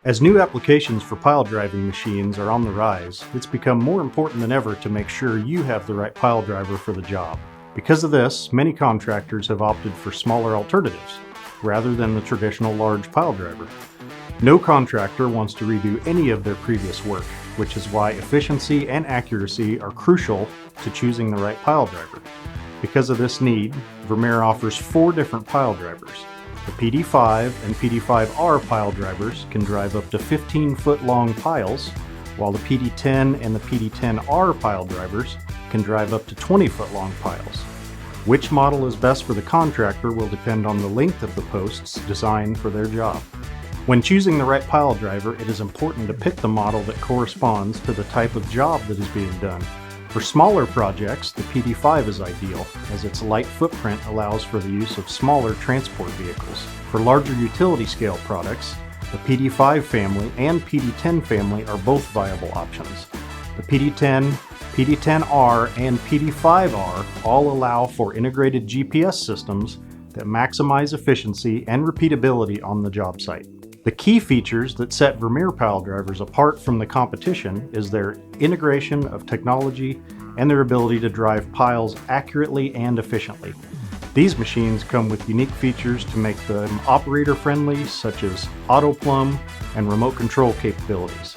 As new applications for pile driving machines are on the rise, it's become more important than ever to make sure you have the right pile driver for the job. Because of this, many contractors have opted for smaller alternatives, rather than the traditional large pile driver. No contractor wants to redo any of their previous work, which is why efficiency and accuracy are crucial to choosing the right pile driver. Because of this need, Vermeer offers 4 different pile drivers. The PD5 and PD5R pile drivers can drive up to 15-foot long piles, while the PD10 and the PD10R pile drivers can drive up to 20-foot long piles. Which model is best for the contractor will depend on the length of the posts designed for their job. When choosing the right pile driver, it is important to pick the model that corresponds to the type of job that is being done. For smaller projects, the PD5 is ideal, as its light footprint allows for the use of smaller transport vehicles. For larger utility scale products, the PD5 family and PD10 family are both viable options. The PD10, PD10R, and PD5R all allow for integrated GPS systems that maximize efficiency and repeatability on the job site. The key features that set Vermeer pile drivers apart from the competition is their integration of technology and their ability to drive piles accurately and efficiently. These machines come with unique features to make them operator-friendly, such as auto plumb and remote control capabilities.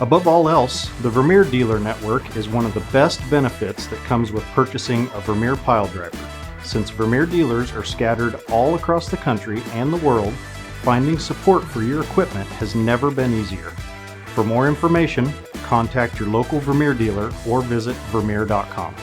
Above all else, the Vermeer dealer network is one of the best benefits that comes with purchasing a Vermeer pile driver. Since Vermeer dealers are scattered all across the country and the world, finding support for your equipment has never been easier. For more information, contact your local Vermeer dealer or visit Vermeer.com.